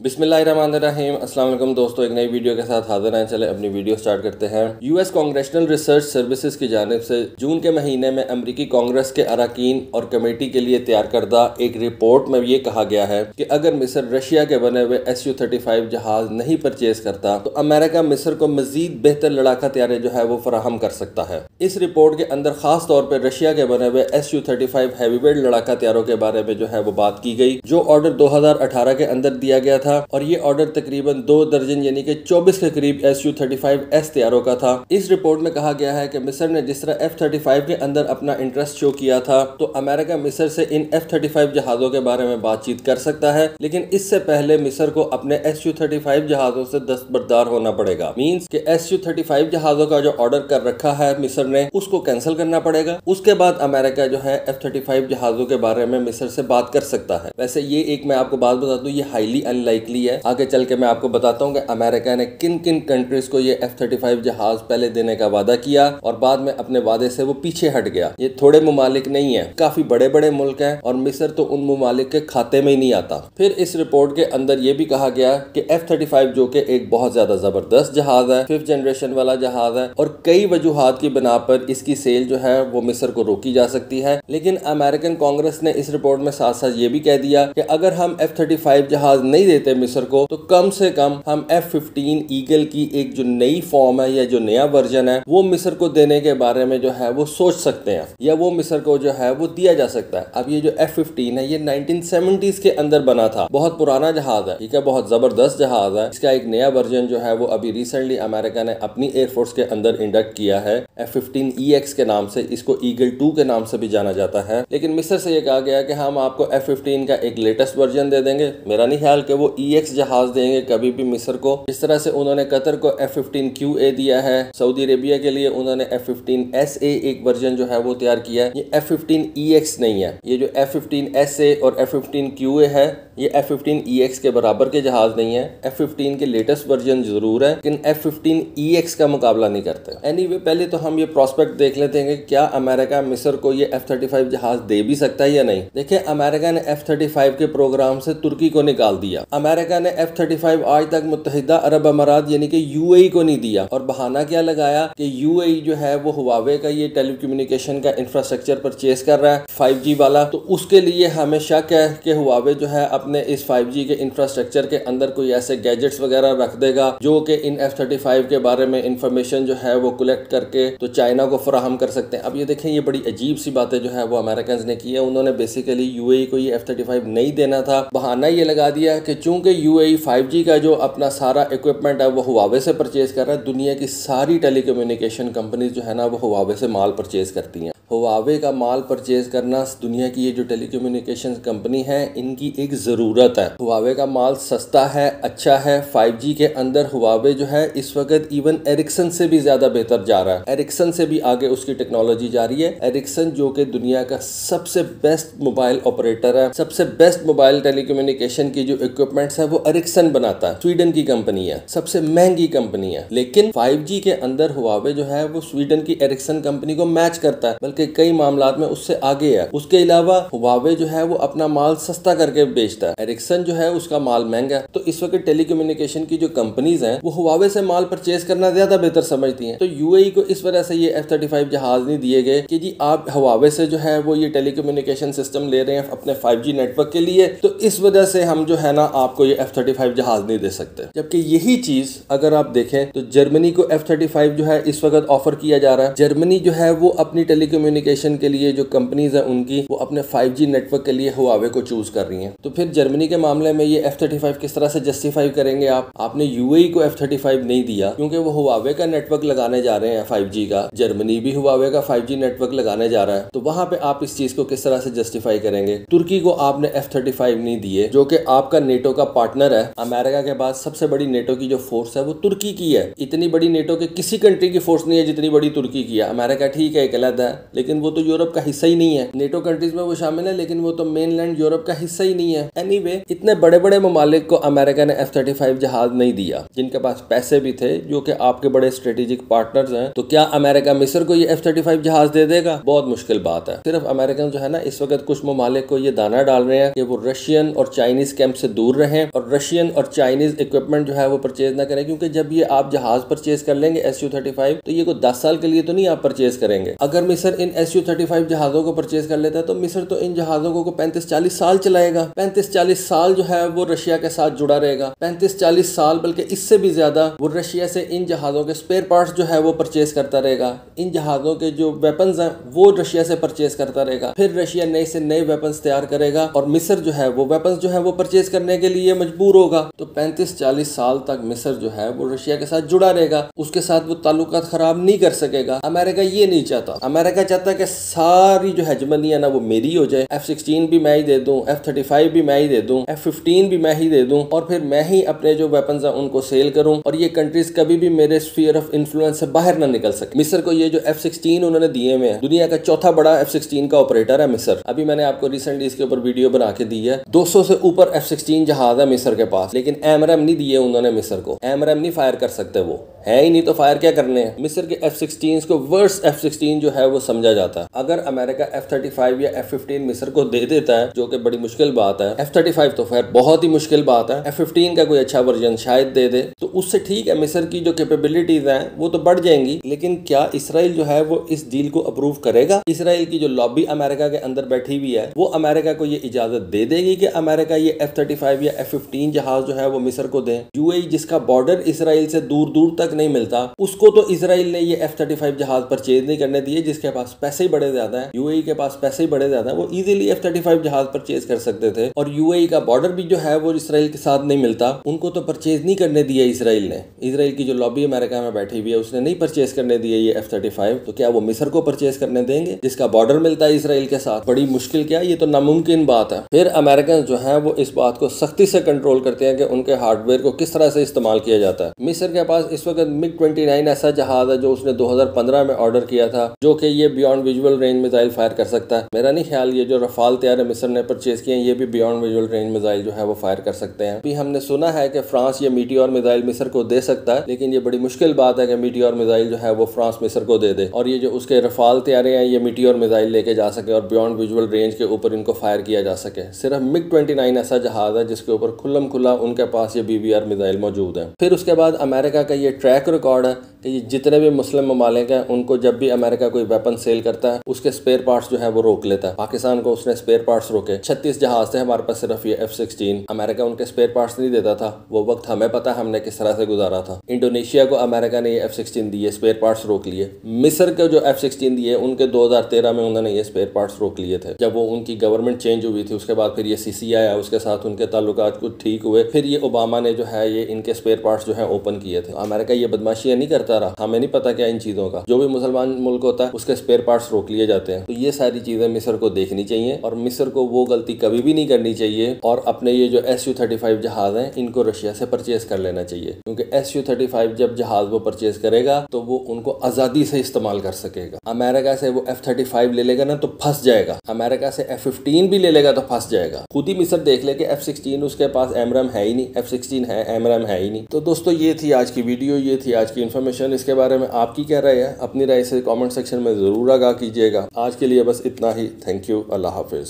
बिस्मिल्लाहिर्रहमानिर्रहीम। अस्सलाम वालेकुम दोस्तों, एक नई वीडियो के साथ हाजिर हैं। चले अपनी वीडियो स्टार्ट करते हैं। यूएस कांग्रेशनल रिसर्च सर्विसेज की जानिब से जून के महीने में अमरीकी कांग्रेस के अरकान और कमेटी के लिए तैयार करदा एक रिपोर्ट में ये कहा गया है कि अगर मिस्र रशिया के बने हुए SU-35 जहाज नहीं परचेज करता तो अमेरिका मिस्र को मजीद बेहतर लड़ाका तैयारे जो है वो फराहम कर सकता है। इस रिपोर्ट के अंदर खास तौर पर रशिया के बने हुए SU-35 हैवीवेट लड़ाका तैयारों के बारे में जो है वो बात की गई, जो ऑर्डर 2018 के अंदर दिया गया था और ये ऑर्डर तकरीबन 2 दर्जन यानी कि 24 के करीब SU-35S तैयारों का था। इस रिपोर्ट में कहा गया है कि मिस्र ने जिस तरह F-35 के अंदर अपना इंटरेस्ट शो किया था तो अमेरिका मिस्र से इन F-35 जहाजों के बारे में बातचीत कर सकता है, लेकिन इससे पहले मिस्र को अपने SU-35 जहाजों से दस्तबरदार होना पड़ेगा। मींस के SU-35 जहाजों का जो ऑर्डर कर रखा है मिस्र ने उसको कैंसिल करना पड़ेगा। उसके बाद अमेरिका जो है F-35 जहाजों के बारे में मिस्र से बात कर सकता है। वैसे ये एक मैं आपको बात बता दूं, ये हाईली अनलाइकली है। आगे चल के मैं आपको बताता हूँ कि अमेरिका ने किन किन कंट्रीज को ये F-35 जहाज पहले देने का वादा किया और बाद में अपने वादे से वो पीछे हट गया। ये थोड़े मुमालिक नहीं है, काफी बड़े बड़े मुल्क हैं और मिस्र तो उन मुमालिक के खाते में ही नहीं आता। फिर इस रिपोर्ट के अंदर ये भी कहा गया कि F-35 जो कि एक बहुत ज्यादा जबरदस्त जहाज है, 5th जनरेशन वाला जहाज है और कई वजूहात की बिना पर इसकी सेल जो है वो मिस्र को रोकी जा सकती है। लेकिन अमेरिकन कांग्रेस ने इस रिपोर्ट में साथ साथ ये भी कह दिया कि अगर हम F-35 जहाज नहीं देते मिस्र को तो कम से कम हम F-15 ईगल की एक जो नई फॉर्म है या जो नया वर्जन है वो मिस्र को देने के बारे में जो है वो सोच सकते हैं या वो मिस्र को जो है वो दिया जा सकता है। अब ये जो F-15 है ये 1970s के अंदर बना था, बहुत पुराना जहाज है, ठीक है, बहुत जबरदस्त जहाज है। इसका एक नया वर्जन जो है वो अभी रिसेंटली अमेरिका ने अपनी एयरफोर्स के अंदर इंडक्ट किया है F-15EX के नाम से। इसको ईगल 2 के नाम से भी जाना जाता है। लेकिन मिस्र से ये कहा गया कि हम आपको F-15 का एक लेटेस्ट वर्जन दे देंगे। मेरा नहीं ख्याल कि वो EX जहाज देंगे कभी भी मिस्र को। इस तरह से उन्होंने कतर को F-15QA दिया है, सऊदी अरेबिया के लिए उन्होंने F-15SA एक वर्जन जो है वो तैयार किया है। ये F-15EX नहीं है, ये जो F-15SA और F-15QA है ये F-15EX के बराबर के जहाज नहीं है। F-15 के लेटेस्ट वर्जन जरूर है लेकिन F-15EX का मुकाबला नहीं करते। एनीवे पहले तो हम ये प्रोस्पेक्ट देख लेते हैं कि क्या अमेरिका मिस्र को ये F-35 जहाज दे भी सकता है या नहीं। देखिए, अमेरिका ने F-35 के प्रोग्राम से तुर्की को निकाल दिया। अमेरिका ने F-35 आज तक मुत्तहिदा अरब अमारात यानी कि UAE को नहीं दिया और बहाना क्या लगाया कि UAE जो है वो हुआवे का ये टेलीकम्युनिकेशन का इंफ्रास्ट्रक्चर परचेज कर रहा है 5G वाला, तो उसके लिए हमें शक है कि हुआवे जो है अपने इस 5G के इंफ्रास्ट्रक्चर के अंदर कोई ऐसे गैजेट्स वगैरह रख देगा जो कि इन F-35 के बारे में इंफॉर्मेशन जो है वो कलेक्ट करके तो चाइना को फराहम कर सकते हैं। अब ये देखें, ये बड़ी अजीब सी बातें जो है वो अमेरिकन ने की है। उन्होंने बेसिकली UAE को ये F-35 नहीं देना था। बहाना ये लगा दिया कि चूंकि UAE 5G का जो अपना सारा इक्विपमेंट है वो हुआवे से परचेज कर रहा है। दुनिया की सारी टेलीकम्युनिकेशन कंपनीज जो है ना वो हुआवे से माल परचेज करती हैं। हुआवे का माल परचेज करना दुनिया की ये जो टेलीकम्युनिकेशन कंपनी है इनकी एक ज़रूरत है। हुआवे का माल सस्ता है, अच्छा है। 5G के अंदर हुआवे जो है इस वक्त इवन एरिक्सन से भी ज़्यादा बेहतर जा रहा है, एरिक्सन से भी आगे उसकी टेक्नोलॉजी जा रही है। एरिक्सन जो कि दुनिया का सबसे बेस्ट मोबाइल ऑपरेटर है, सबसे बेस्ट मोबाइल टेलीकम्युनिकेशन की जो इक्विपमेंट्स है वो एरिक्सन बनाता है, स्वीडन की कंपनी है, सबसे महंगी कंपनी है। लेकिन 5G के अंदर हुआवे जो है वो स्वीडन की एरिक्सन कंपनी को मैच करता है, बल्कि कई मामलात में उससे आगे है। उसके अलावा हुआवे जो है वो अपना माल सस्ता करके बेचता है, एरिक्सन जो है उसका माल महंगा है। तो इस वक्त टेलीकम्युनिकेशन की जो कंपनीज हैं वो हुआवे से माल परचेज करना ज्यादा बेहतर समझती हैं। तो UAE को इस वजह से ये F-35 जहाज नहीं दिए गए कि जी आप हुआवे से जो है वो ये टेलीकम्युनिकेशन सिस्टम ले रहे हैं अपने 5G नेटवर्क के लिए, तो इस वजह से हम जो है ना आपको ये F-35 जहाज नहीं दे सकते। जबकि यही चीज अगर आप देखें तो जर्मनी को F-35 जो है इस वक्त ऑफर किया जा रहा है। जर्मनी जो है वो अपनी टेलीकम्युनिकेशन के लिए जो कंपनीज है उनकी वो अपने 5G नेटवर्क के लिए हुआवे को चूज कर रही हैं। तो फिर जर्मनी के मामले में ये F-35 किस तरह से जस्टिफाई करेंगे आप? आपने UAE को F-35 नहीं दिया क्योंकि वो हुआवे का नेटवर्क लगाने जा रहे हैं 5G का, जर्मनी भी हुआवे का 5G नेटवर्क लगाने जा रहा है, तो वहां पे आप इस चीज को किस तरह से जस्टिफाई करेंगे? तुर्की को आपने F-35 नहीं दिए जो कि आपका नेटो का पार्टनर है। अमेरिका के बाद सबसे बड़ी नेटो की जो फोर्स है वो तुर्की की है। इतनी बड़ी नेटो के किसी कंट्री की फोर्स नहीं है जितनी बड़ी तुर्की की है। अमेरिका ठीक है एक अलग है, लेकिन वो तो यूरोप का हिस्सा ही नहीं है। नेटो कंट्रीज में वो शामिल है लेकिन वो तो मेनलैंड यूरोप का हिस्सा ही नहीं है। एनीवे, इतने बड़े बड़े ममालिक को अमेरिका ने F-35 जहाज नहीं दिया, जिनके पास पैसे भी थे, जो कि आपके बड़े स्ट्रेटेजिक पार्टनर्स हैं। तो क्या अमेरिका मिस्र को ये F-35 जहाज दे देगा? बहुत मुश्किल बात है। सिर्फ अमेरिकन जो है ना, इस वक्त कुछ ममालिक को ये दाना डाल रहे हैं कि वो रशियन और चाइनीज कैंप से दूर रहें और रशियन और चाइनीज इक्विपमेंट जो है वो परचेज ना करें, क्योंकि जब ये आप जहाज परचेज कर लेंगे Su-35 तो ये कोई 10 साल के लिए तो नहीं आप परचेज करेंगे। अगर मिस्र इन Su-35 जहाजों को परचेज कर लेता है तो मिस्र तो इन जहाजों को 35-40 साल चलाएगा। 35-40 साल जो है वो रशिया के साथ जुड़ा रहेगा। 35-40 साल बल्कि इससे भी ज्यादा वो रशिया से इन जहाजों के स्पेयर पार्ट्स जो है वो परचेज करता रहेगा। इन जहाजों के जो वेपन्स हैं वो रशिया से परचेज करता रहेगा। फिर रशिया नए से नए वेपन्स तैयार करेगा और मिस्र जो है वो वेपन्स जो है वो परचेज करने के लिए मजबूर होगा। तो 35-40 साल तक मिस्र जो है वो रशिया के साथ जुड़ा रहेगा, उसके साथ वो ताल्लुकात खराब नहीं कर सकेगा। अमेरिका ये नहीं चाहता। अमेरिका चाहता है कि सारी जो हेजमनी है ना वो मेरी हो जाए। F-16 भी मैं ही दे दूं, F-35 भी मैं ही दे दूं, F-15 भी मैं ही दे दूं और फिर मैं ही अपने जो वेपन्स हैं उनको सेल करूं और ये कंट्रीज कभी भी मेरे स्फीयर ऑफ इन्फ्लुएंस से बाहर ना निकल सके। मिस्र को ये जो F-16 उन्होंने दिए हुए हैं, दुनिया का चौथा बड़ा F-16 का ऑपरेटर है मिस्र। अभी मैंने आपको रिसेंटली इसके ऊपर वीडियो बना के दी है। 200 से ऊपर F-16 जहाज है मिस्र के पास, लेकिन AMRAAM नहीं दिए उन्होंने मिस्र को। AMRAAM नहीं फायर कर सकते, वो है ही नहीं, तो फायर क्या करने हैं। मिस्र के F-16 को वर्स्ट F-16 जो है वो समझा जाता है। अगर अमेरिका F-35 या F-15 मिस्र को दे देता है, जो कि बड़ी मुश्किल बात है, F-35 तो खैर बहुत ही मुश्किल बात है, F-15 का कोई अच्छा वर्जन शायद दे दे, तो उससे ठीक है, मिस्र की जो कैपेबिलिटीज हैं वो तो बढ़ जाएंगी। लेकिन क्या इसराइल जो है वो इस डील को अप्रूव करेगा? इसराइल की जो लॉबी अमेरिका के अंदर बैठी हुई है वो अमेरिका को ये इजाजत दे देगी कि अमेरिका ये F-35 या F-15 जहाज जो है वो मिस्र को दे? UAE जिसका बॉर्डर इसराइल से दूर दूर तक नहीं मिलता, उसको तो इसराइल ने ये F-35 जहाज परचेज नहीं करने दिए, जिसके पास पैसे ही बड़े ज्यादा है। UAE के पास पैसे ही बड़े ज्यादा है, वो इजीली F-35 जहाज परचेज कर सकते थे। और UAE का बॉर्डर भी जो है वो इसराइल के साथ नहीं मिलता, उनको तो परचेज नहीं करने दिया इसराइल ने। इसराइल की जो लॉबी अमेरिका में बैठी हुई है उसने नहीं परचेज करने दिए ये F-35, तो क्या वो मिस्र को परचेज करने देंगे जिसका बॉर्डर मिलता है इसराइल के साथ? बड़ी मुश्किल क्या, ये तो नामुमकिन बात है। फिर अमेरिकन जो है वो इस बात को सख्ती से कंट्रोल करते हैं कि उनके हार्डवेयर को किस तरह से इस्तेमाल किया जाता है। मिस्र के पास इस वक्त MiG-29 ऐसा जहाज है जो उसने 2015 में ऑर्डर किया था, जो कि ये beyond visual range missile fire कर सकता है। मेरा नहीं ख्याल ये जो रफाल तैयार मिस्र ने परचेज किए ये भी बियॉन्ड विजुअल रेंज मिसाइल जो है वो फायर कर सकते हैं। अभी हमने सुना है कि फ्रांस ये मीटियोर मिसाइल मिस्र को दे सकता है, लेकिन ये बड़ी मुश्किल बात है कि मीटियोर मिसाइल जो है वो फ्रांस मिस्र को दे दे और ये जो उसके रफाल तैयारे हैं ये मीटियोर मिसाइल लेके जा सके और बियॉन्ड विजुअल रेंज के ऊपर इनको फायर किया जा सके। सिर्फ MiG-29 ऐसा जहाज है जिसके ऊपर खुल्लम खुला उनके पास ये BBR मिसाइल मौजूद है। फिर उसके बाद अमेरिका का ये ट्रैक रिकॉर्ड है कि ये जितने भी मुस्लिम ममालिक हैं उनको जब भी अमेरिका कोई वेपन सेल करता है उसके स्पेयर पार्ट्स जो है वो रोक लेता है। पाकिस्तान को उसने स्पेयर पार्ट्स रोके। 36 जहाज थे हमारे पास, सिर्फ ये F-16। अमेरिका उनके स्पेयर पार्ट्स नहीं देता था। वो वक्त हमें पता है हमने किस तरह से गुजारा था। इंडोनेशिया को अमेरिका ने ये F-16 दिए, स्पेयर पार्ट्स रोक लिए। मिस्र के जो F-16 दिए उनके 2013 में उन्होंने ये स्पेयर पार्ट्स रोक लिए थे। जब वो उनकी गवर्नमेंट चेंज हुई थी उसके बाद फिर ये CC आया, उसके साथ उनके ताल्लुकात कुछ ठीक हुए, फिर ये ओबामा ने जो है ये इनके स्पेयर पार्ट्स जो है ओपन किए थे। अमेरिका ये बदमाशियां नहीं करता रहा, हमें नहीं पता क्या इन चीजों का। जो भी मुसलमान मुल्क होता है उसके स्पेयर पार्ट्स रोक लिए जाते हैं। तो ये सारी चीजें मिस्र को देखनी चाहिए और मिस्र को वो गलती कभी भी नहीं करनी चाहिए और अपने ये जो Su-35 जहाज हैं इनको रशिया से परचेज कर लेना चाहिए, क्योंकि Su-35 जब जहाज वो परचेज करेगा तो वो उनको आजादी से इस्तेमाल कर सकेगा। अमेरिका से वो F-35 ले लेगा ना तो फंस जाएगा, अमेरिका से F-15 भी ले लेगा तो फंस जाएगा। खुद ही मिस्र देख ले कि F-16 उसके पास AMRAAM है ही नहीं, F-16 है AMRAAM है ही नहीं। तो दोस्तों ये थी आज की वीडियो, ये थी आज की इन्फॉर्मेशन। इसके बारे में आपकी क्या राय है? अपनी राय से कमेंट सेक्शन में जरूर आगाह कीजिएगा। आज के लिए बस इतना ही। Thank you. Allah Hafiz.